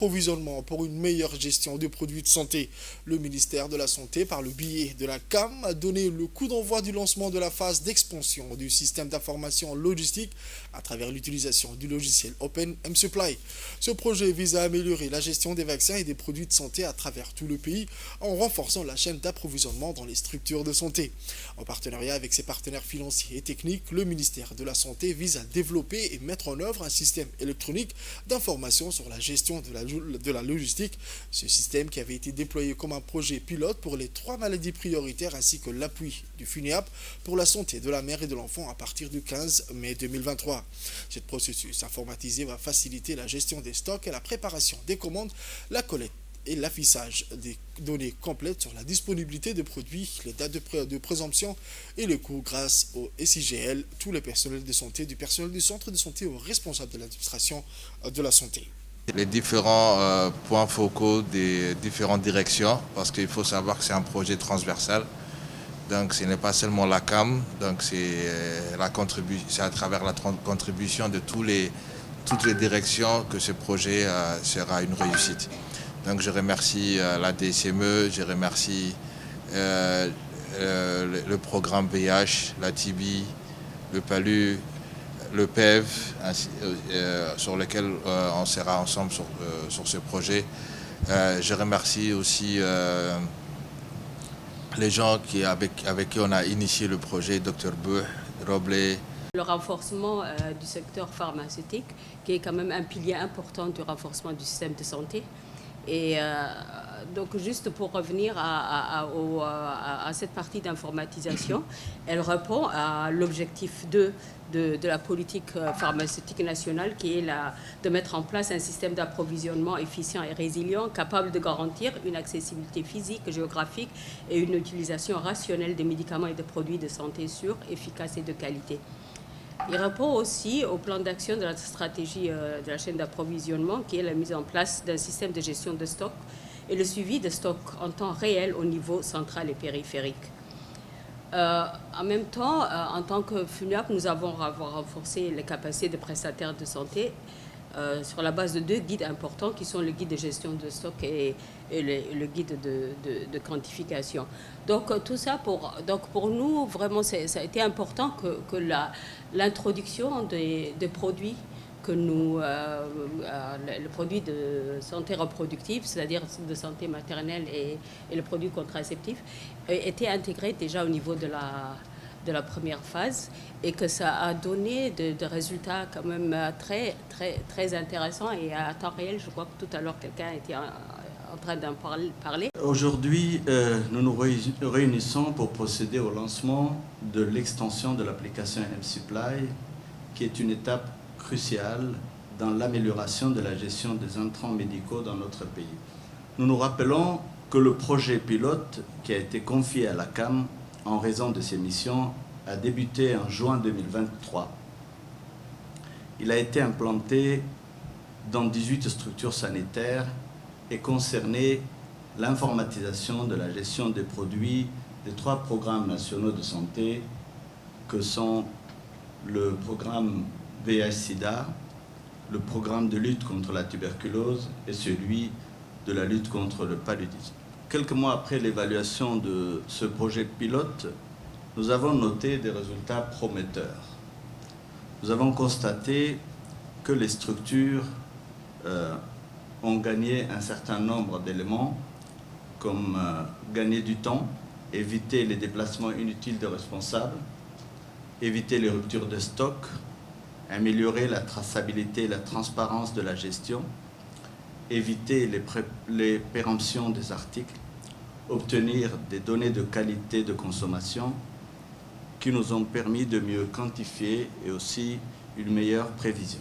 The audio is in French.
Approvisionnement pour une meilleure gestion des produits de santé. Le ministère de la Santé, par le biais de la CAM, a donné le coup d'envoi du lancement de la phase d'expansion du système d'information logistique à travers l'utilisation du logiciel Open mSupply. Ce projet vise à améliorer la gestion des vaccins et des produits de santé à travers tout le pays en renforçant la chaîne d'approvisionnement dans les structures de santé. En partenariat avec ses partenaires financiers et techniques, le ministère de la Santé vise à développer et mettre en œuvre un système électronique d'information sur la gestion de la logistique. Ce système qui avait été déployé comme un projet pilote pour les 3 maladies prioritaires ainsi que l'appui du FUNEAP pour la santé de la mère et de l'enfant à partir du 15 mai 2023. Ce processus informatisé va faciliter la gestion des stocks et la préparation des commandes, la collecte et l'affichage des données complètes sur la disponibilité des produits, les dates de présomption et le coût grâce au SIGL, tous les personnels de santé, du personnel du centre de santé aux responsables de l'administration de la santé. Les différents points focaux des différentes directions, parce qu'il faut savoir que c'est un projet transversal. Donc ce n'est pas seulement la CAM, donc c'est à travers la contribution de toutes les directions que ce projet sera une réussite. Donc je remercie la DCME, je remercie le programme VIH, la TB, le PALU, le PEV, sur lequel on sera ensemble sur ce projet. Je remercie aussi les gens avec qui on a initié le projet, Dr Beu, Roblé. Le renforcement du secteur pharmaceutique, qui est quand même un pilier important du renforcement du système de santé. Et donc juste pour revenir à cette partie d'informatisation, elle répond à l'objectif 2 de la politique pharmaceutique nationale, qui est de mettre en place un système d'approvisionnement efficient et résilient, capable de garantir une accessibilité physique, géographique et une utilisation rationnelle des médicaments et des produits de santé sûrs, efficaces et de qualité. Il répond aussi au plan d'action de la stratégie de la chaîne d'approvisionnement, qui est la mise en place d'un système de gestion de stock et le suivi de stock en temps réel au niveau central et périphérique. En même temps, en tant que FUNEAP, nous avons renforcé les capacités des prestataires de santé sur la base de 2 guides importants qui sont le guide de gestion de stock et le guide de quantification. Donc tout ça, pour nous, vraiment, ça a été important que l'introduction des produits que le produit de santé reproductive, c'est-à-dire de santé maternelle et le produit contraceptif, était intégré déjà au niveau de la première phase, et que ça a donné des résultats quand même très intéressants et à temps réel. Je crois que tout à l'heure quelqu'un était en train d'en parler. Aujourd'hui, nous nous réunissons pour procéder au lancement de l'extension de l'application mSupply, qui est une étape cruciale dans l'amélioration de la gestion des intrants médicaux dans notre pays. Nous nous rappelons que le projet pilote qui a été confié à la CAM en raison de ses missions a débuté en juin 2023. Il a été implanté dans 18 structures sanitaires et concerné l'informatisation de la gestion des produits des 3 programmes nationaux de santé que sont le programme VIH-Sida, le programme de lutte contre la tuberculose et celui de la lutte contre le paludisme. Quelques mois après l'évaluation de ce projet pilote, nous avons noté des résultats prometteurs. Nous avons constaté que les structures ont gagné un certain nombre d'éléments, comme gagner du temps, éviter les déplacements inutiles des responsables, éviter les ruptures de stock, améliorer la traçabilité et la transparence de la gestion, éviter les péremptions des articles, obtenir des données de qualité de consommation qui nous ont permis de mieux quantifier et aussi une meilleure prévision.